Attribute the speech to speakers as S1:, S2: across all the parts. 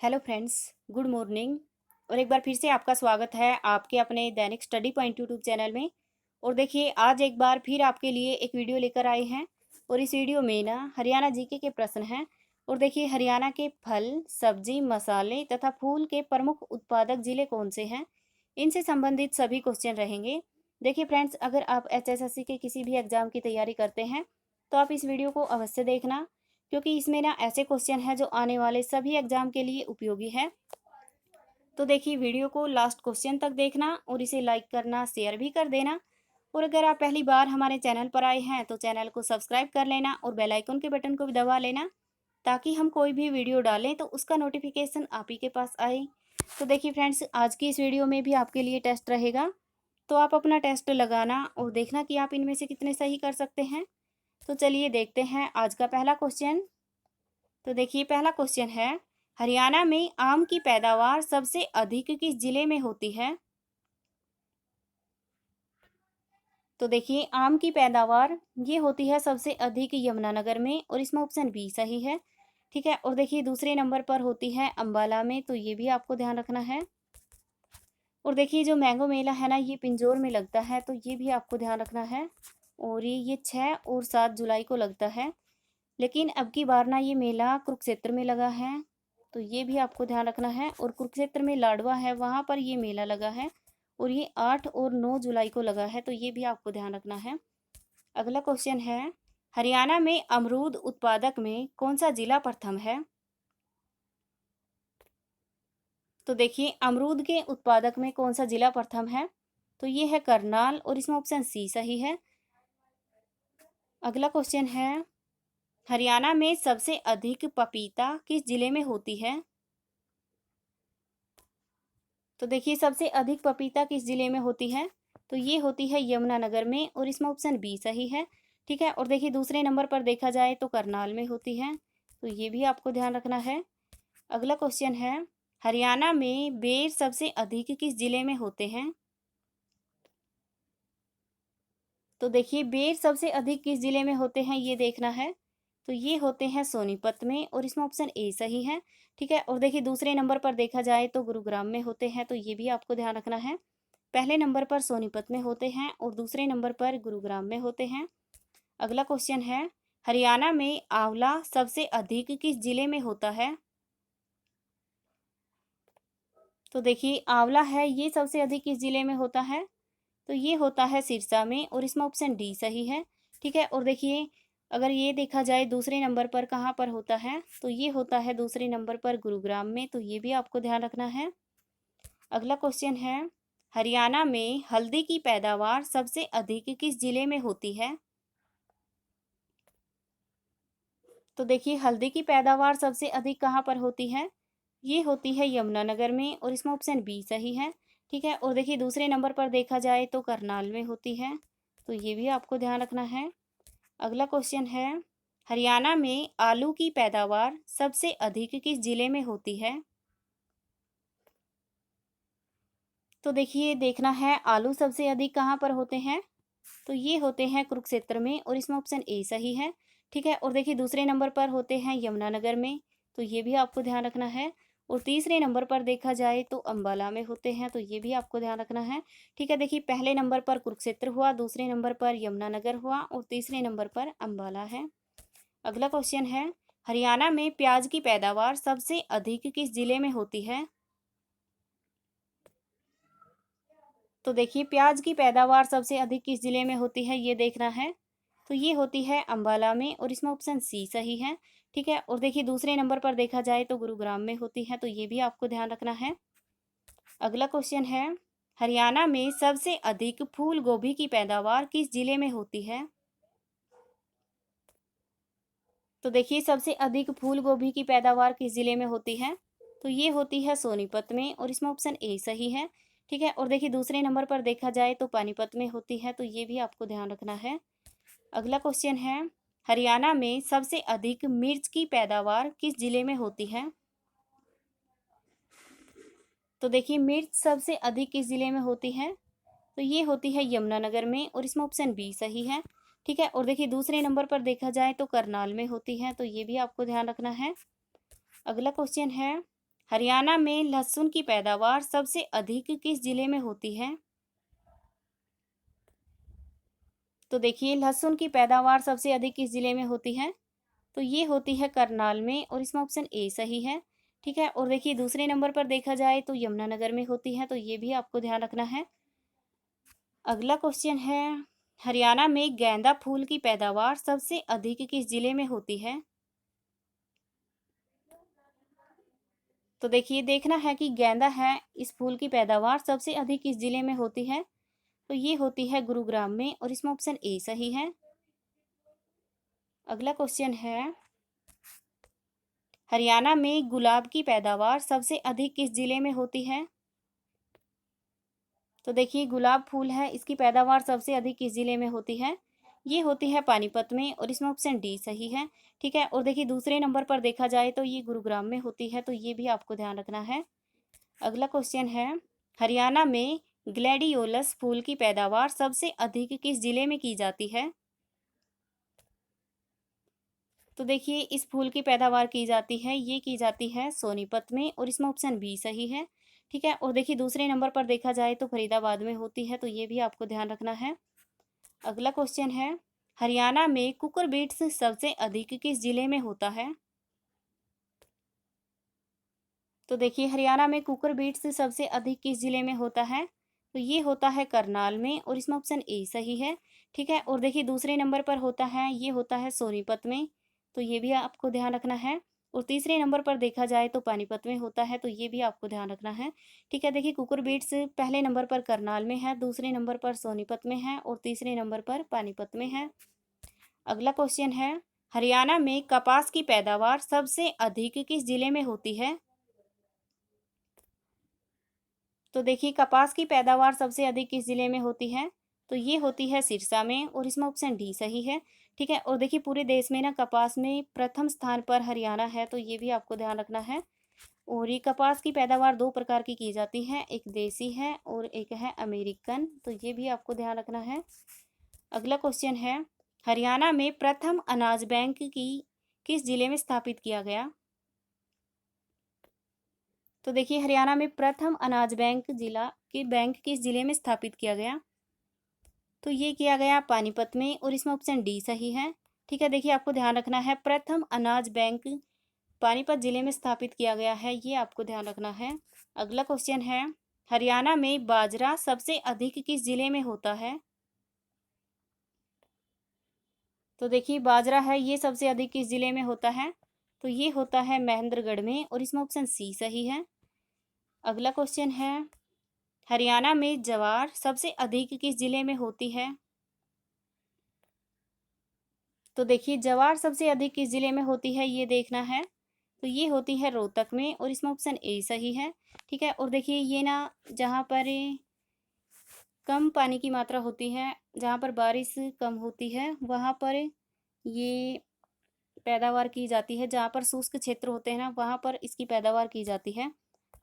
S1: Hello friends, good morning. और एक बार फिर से आपका स्वागत है आपके अपने दैनिक स्टडी पॉइंट यूट्यूब चैनल में। और देखिए, आज एक बार फिर आपके लिए एक वीडियो लेकर आए हैं। और इस वीडियो में ना हरियाणा जीके के प्रश्न हैं। और देखिए, हरियाणा के फल, सब्जी, मसाले तथा फूल के प्रमुख उत्पादक जिले कौन से हैं, इनसे संबंधित सभी क्वेश्चन रहेंगे। देखिए फ्रेंड्स, अगर आप एचएसएससी के किसी भी एग्जाम की तैयारी करते हैं तो आप इस वीडियो को अवश्य देखना, क्योंकि इसमें ना ऐसे क्वेश्चन हैं जो आने वाले सभी एग्जाम के लिए उपयोगी है। तो देखिए, वीडियो को लास्ट क्वेश्चन तक देखना और इसे लाइक करना, शेयर भी कर देना। और अगर आप पहली बार हमारे चैनल पर आए हैं तो चैनल को सब्सक्राइब कर लेना और बेल आइकन के बटन को भी दबा लेना, ताकि हम कोई भी वीडियो डालें तो उसका नोटिफिकेशन आप ही के पास आए। तो देखिए फ्रेंड्स, आज की इस वीडियो में भी आपके लिए टेस्ट रहेगा, तो आप अपना टेस्ट लगाना और देखना कि आप इनमें से कितने सही कर सकते हैं। तो चलिए देखते हैं आज का पहला क्वेश्चन। तो देखिए, पहला क्वेश्चन है, हरियाणा में आम की पैदावार सबसे अधिक किस जिले में होती है? तो देखिए, आम की पैदावार ये होती है सबसे अधिक यमुनानगर में, और इसमें ऑप्शन बी सही है। ठीक है। और देखिए, दूसरे नंबर पर होती है अंबाला में, तो ये भी आपको ध्यान रखना है। और देखिए, जो मैंगो मेला है ना, ये पिंजौर में लगता है, तो ये भी आपको ध्यान रखना है। और ये 6 और 7 जुलाई को लगता है। लेकिन अब की बार ना ये मेला कुरुक्षेत्र में लगा है, तो ये भी आपको ध्यान रखना है। और कुरुक्षेत्र में लाडवा है, वहाँ पर ये मेला लगा है, और ये 8 और 9 जुलाई को लगा है, तो ये भी आपको ध्यान रखना है। अगला क्वेश्चन है, हरियाणा में अमरूद उत्पादक में कौन सा जिला प्रथम है? तो देखिए, अमरूद के उत्पादक में कौन सा जिला प्रथम है? तो ये है करनाल, और इसमें ऑप्शन सी सही है। अगला क्वेश्चन है, हरियाणा में सबसे अधिक पपीता किस जिले में होती है? तो देखिए, सबसे अधिक पपीता किस जिले में होती है? तो ये होती है यमुनानगर में, और इसमें ऑप्शन बी सही है। ठीक है। और देखिए, दूसरे नंबर पर देखा जाए तो करनाल में होती है, तो ये भी आपको ध्यान रखना है। अगला क्वेश्चन है, हरियाणा में बेर सबसे अधिक किस जिले में होते हैं? तो देखिए, बेर सबसे अधिक किस जिले में होते हैं, ये देखना है। तो ये होते हैं सोनीपत में, और इसमें ऑप्शन ए सही है। ठीक है। और देखिए, दूसरे नंबर पर देखा जाए तो गुरुग्राम में होते हैं, तो ये भी आपको ध्यान रखना है। पहले नंबर पर सोनीपत में होते हैं और दूसरे नंबर पर गुरुग्राम में होते हैं। अगला क्वेश्चन है, हरियाणा में आंवला सबसे अधिक किस जिले में होता है? तो देखिए, आंवला है ये सबसे अधिक किस जिले में होता है? तो ये होता है सिरसा में, और इसमें ऑप्शन डी सही है। ठीक है। और देखिए, अगर ये देखा जाए दूसरे नंबर पर कहाँ पर होता है, तो ये होता है दूसरे नंबर पर गुरुग्राम में, तो ये भी आपको ध्यान रखना है। अगला क्वेश्चन है, हरियाणा में हल्दी की पैदावार सबसे अधिक किस जिले में होती है? तो देखिए, हल्दी की पैदावार सबसे अधिक कहाँ पर होती है? ये होती है यमुनानगर में, और इसमें ऑप्शन बी सही है। ठीक है। और देखिए, दूसरे नंबर पर देखा जाए तो करनाल में होती है, तो ये भी आपको ध्यान रखना है। अगला क्वेश्चन है, हरियाणा में आलू की पैदावार सबसे अधिक किस जिले में होती है? तो देखिए, देखना है आलू सबसे अधिक कहाँ पर होते हैं, तो ये होते हैं कुरुक्षेत्र में, और इसमें ऑप्शन ए सही है। ठीक है। और देखिए, दूसरे नंबर पर होते हैं यमुनानगर में, तो ये भी आपको ध्यान रखना है। और तीसरे नंबर पर देखा जाए तो अंबाला में होते हैं, तो ये भी आपको ध्यान रखना है। ठीक है। देखिए, पहले नंबर पर कुरुक्षेत्र हुआ, दूसरे नंबर पर यमुनानगर हुआ, और तीसरे नंबर पर अंबाला है। अगला क्वेश्चन है, हरियाणा में प्याज की पैदावार सबसे अधिक किस जिले में होती है? तो देखिए, प्याज की पैदावार सबसे अधिक किस जिले में होती है, ये देखना है। तो ये होती है अंबाला में, और इसमें ऑप्शन सी सही है। ठीक है। और देखिए, दूसरे नंबर पर देखा जाए तो गुरुग्राम में होती है, तो ये भी आपको ध्यान रखना है। अगला क्वेश्चन है, हरियाणा में सबसे अधिक फूल गोभी की पैदावार किस जिले में होती है? तो देखिए, सबसे अधिक फूल गोभी की पैदावार किस जिले में होती है? तो ये होती है सोनीपत में, और इसमें ऑप्शन ए सही है। ठीक है। और देखिए, दूसरे नंबर पर देखा जाए तो पानीपत में होती है, तो ये भी आपको ध्यान रखना है। अगला क्वेश्चन है, हरियाणा में सबसे अधिक मिर्च की पैदावार किस जिले में होती है? तो देखिए, मिर्च सबसे अधिक किस जिले में होती है? तो ये होती है यमुनानगर में, और इसमें ऑप्शन बी सही है। ठीक है। और देखिए, दूसरे नंबर पर देखा जाए तो करनाल में होती है, तो ये भी आपको ध्यान रखना है। अगला क्वेश्चन है, हरियाणा में लहसुन की पैदावार सबसे अधिक किस जिले में होती है? तो देखिए लहसुन की पैदावार सबसे अधिक किस जिले में होती है? तो ये होती है करनाल में, और इसमें ऑप्शन ए सही है। ठीक है, और देखिए दूसरे नंबर पर देखा जाए तो यमुनानगर में होती है, तो ये भी आपको ध्यान रखना है। अगला क्वेश्चन है, हरियाणा में गेंदा फूल की पैदावार सबसे अधिक किस जिले में होती है? तो देखिए देखना है कि गेंदा है, इस फूल की पैदावार सबसे अधिक किस जिले में होती है? तो ये होती है गुरुग्राम में, और इसमें ऑप्शन ए सही है। अगला क्वेश्चन है, हरियाणा में गुलाब की पैदावार सबसे अधिक किस जिले में होती है? तो देखिए गुलाब फूल है, इसकी पैदावार सबसे अधिक किस जिले में होती है? ये होती है पानीपत में, और इसमें ऑप्शन डी सही है। ठीक है, और देखिए दूसरे नंबर पर देखा जाए तो ये गुरुग्राम में होती है, तो ये भी आपको ध्यान रखना है। अगला क्वेश्चन है, हरियाणा में ग्लैडियोलस फूल की पैदावार सबसे अधिक किस जिले में की जाती है? तो देखिए इस फूल की पैदावार की जाती है, ये की जाती है सोनीपत में, और इसमें ऑप्शन बी सही है। ठीक है, और देखिए दूसरे नंबर पर देखा जाए तो फरीदाबाद में होती है, तो ये भी आपको ध्यान रखना है। अगला क्वेश्चन है, हरियाणा में कुकर बीट्स सबसे अधिक किस जिले में होता है? तो देखिए हरियाणा में कुकर बीट्स सबसे अधिक किस जिले में होता है? तो ये होता है करनाल में, और इसमें ऑप्शन ए सही है। ठीक है, और देखिए दूसरे नंबर पर होता है, ये होता है सोनीपत में, तो ये भी आपको ध्यान रखना है। और तीसरे नंबर पर देखा जाए तो पानीपत में होता है, तो ये भी आपको ध्यान रखना है। ठीक है, देखिए कुकर बीट्स पहले नंबर पर करनाल में है, दूसरे नंबर पर सोनीपत में है, और तीसरे नंबर पर पानीपत में है। अगला क्वेश्चन है, हरियाणा में कपास की पैदावार सबसे अधिक किस जिले में होती है? तो देखिए कपास की पैदावार सबसे अधिक किस जिले में होती है? तो ये होती है सिरसा में, और इसमें ऑप्शन डी सही है। ठीक है, और देखिए पूरे देश में ना कपास में प्रथम स्थान पर हरियाणा है, तो ये भी आपको ध्यान रखना है। और ये कपास की पैदावार दो प्रकार की जाती है, एक देसी है और एक है अमेरिकन, तो ये भी आपको ध्यान रखना है। अगला क्वेश्चन है, हरियाणा में प्रथम अनाज बैंक की किस जिले में स्थापित किया गया? तो देखिए हरियाणा में प्रथम अनाज बैंक किस जिले में स्थापित किया गया? तो ये किया गया पानीपत में, और इसमें ऑप्शन डी सही है। ठीक है, देखिए आपको ध्यान रखना है, प्रथम अनाज बैंक पानीपत जिले में स्थापित किया गया है, ये आपको ध्यान रखना है। अगला क्वेश्चन है, हरियाणा में बाजरा सबसे अधिक किस जिले में होता है? तो देखिए बाजरा है, ये सबसे अधिक किस जिले में होता है? तो ये होता है महेंद्रगढ़ में, और इसमें ऑप्शन सी सही है। अगला क्वेश्चन है, हरियाणा में ज्वार सबसे अधिक किस जिले में होती है? तो देखिए ज्वार सबसे अधिक किस जिले में होती है, ये देखना है। तो ये होती है रोहतक में, और इसमें ऑप्शन ए सही है। ठीक है, और देखिए ये ना जहाँ पर कम पानी की मात्रा होती है, जहाँ पर बारिश कम होती है, वहाँ पर ये पैदावार की जाती है। जहाँ पर शुष्क क्षेत्र होते हैं ना, वहाँ पर इसकी पैदावार की जाती है।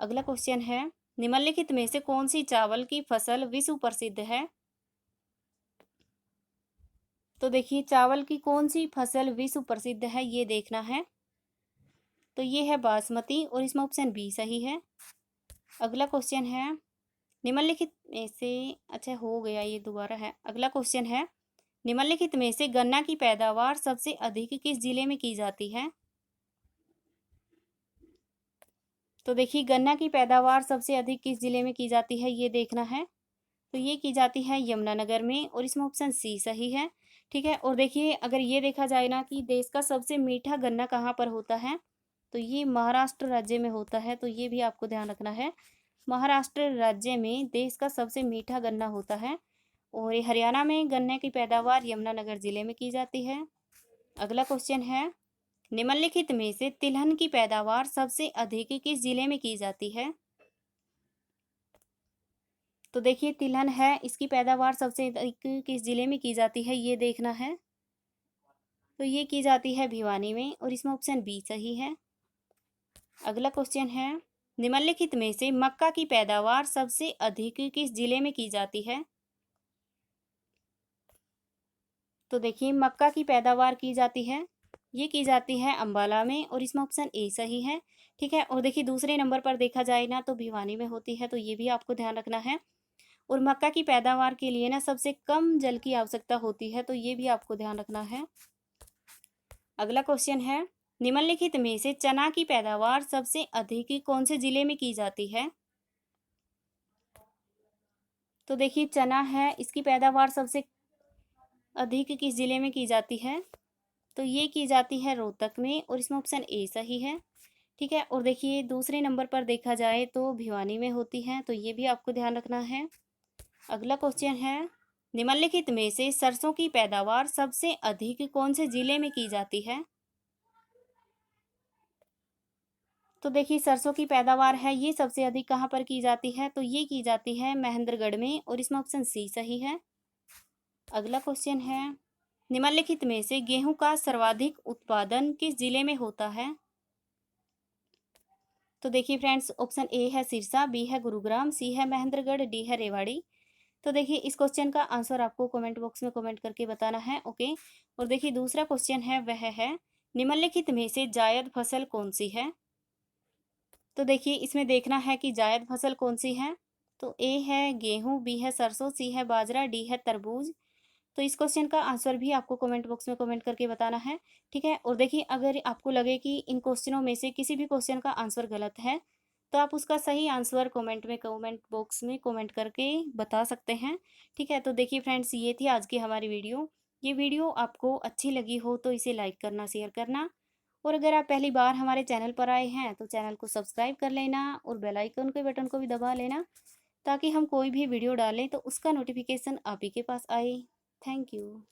S1: अगला क्वेश्चन है, निम्नलिखित में से कौन सी चावल की फसल विश्व प्रसिद्ध है? तो देखिए चावल की कौन सी फसल विश्व प्रसिद्ध है, ये देखना है। तो ये है बासमती, और इसमें ऑप्शन बी सही है। अगला क्वेश्चन है, निम्नलिखित में से, अच्छा हो गया ये, दोबारा है। अगला क्वेश्चन है, निम्नलिखित में से गन्ना की पैदावार सबसे अधिक किस जिले में की जाती है? तो देखिए गन्ना की पैदावार सबसे अधिक किस जिले में की जाती है, ये देखना है। तो ये की जाती है यमुनानगर में, और इसमें ऑप्शन सी सही है। ठीक है, और देखिए अगर ये देखा जाए ना कि देश का सबसे मीठा गन्ना कहाँ पर होता है, तो ये महाराष्ट्र राज्य में होता है, तो ये भी आपको ध्यान रखना है। महाराष्ट्र राज्य में देश का सबसे मीठा गन्ना होता है, और ये हरियाणा में गन्ने की पैदावार यमुनानगर जिले में की जाती है। अगला क्वेश्चन है, निम्नलिखित में से तिलहन की पैदावार सबसे अधिक किस जिले में की जाती है? तो देखिए तिलहन है, इसकी पैदावार सबसे अधिक किस जिले में की जाती है, ये देखना है। तो ये की जाती है भिवानी में, और इसमें ऑप्शन बी सही है। अगला क्वेश्चन है, निम्नलिखित में से मक्का की पैदावार सबसे अधिक किस जिले में की जाती है? तो देखिए मक्का की पैदावार की जाती है ये की जाती है अम्बाला में, और इसमें ऑप्शन ए सही है। ठीक है, और देखिए दूसरे नंबर पर देखा जाए ना तो भिवानी में होती है, तो ये भी आपको ध्यान रखना है। और मक्का की पैदावार के लिए ना सबसे कम जल की आवश्यकता होती है, तो ये भी आपको ध्यान रखना है। अगला क्वेश्चन है, निम्नलिखित में से चना की पैदावार सबसे अधिक कौन से जिले में की जाती है? तो देखिए चना है, इसकी पैदावार सबसे अधिक किस जिले में की जाती है? तो ये की जाती है रोहतक में, और इसमें ऑप्शन ए सही है। ठीक है, और देखिए दूसरे नंबर पर देखा जाए तो भिवानी में होती है, तो ये भी आपको ध्यान रखना है। अगला क्वेश्चन है, निम्नलिखित में से सरसों की पैदावार सबसे अधिक कौन से जिले में की जाती है? तो देखिए सरसों की पैदावार है ये सबसे अधिक कहाँ पर की जाती है? तो ये की जाती है महेंद्रगढ़ में, और इसमें ऑप्शन सी सही है। अगला क्वेश्चन है, निम्नलिखित में से गेहूं का सर्वाधिक उत्पादन किस जिले में होता है? तो देखिए फ्रेंड्स, ऑप्शन ए है सिरसा, बी है गुरुग्राम, सी है महेंद्रगढ़, डी है रेवाड़ी। तो देखिए इस क्वेश्चन का आंसर आपको कमेंट बॉक्स में कमेंट करके बताना है। ओके, और देखिए दूसरा क्वेश्चन है वह है, निम्नलिखित में से जायद फसल कौन सी है? तो देखिए इसमें देखना है कि जायद फसल कौन सी है। तो ए है गेहूं, बी है सरसों, सी है बाजरा, डी है तरबूज। तो इस क्वेश्चन का आंसर भी आपको कमेंट बॉक्स में कमेंट करके बताना है। ठीक है, और देखिए अगर आपको लगे कि इन क्वेश्चनों में से किसी भी क्वेश्चन का आंसर गलत है, तो आप उसका सही आंसर कमेंट बॉक्स में कमेंट करके बता सकते हैं। ठीक है, तो देखिए फ्रेंड्स, ये थी आज की हमारी वीडियो। ये वीडियो आपको अच्छी लगी हो तो इसे लाइक करना, शेयर करना, और अगर आप पहली बार हमारे चैनल पर आए हैं तो चैनल को सब्सक्राइब कर लेना, और बेल आइकन के बटन को भी दबा लेना, ताकि हम कोई भी वीडियो डालें तो उसका नोटिफिकेशन आप ही के पास आए। Thank you.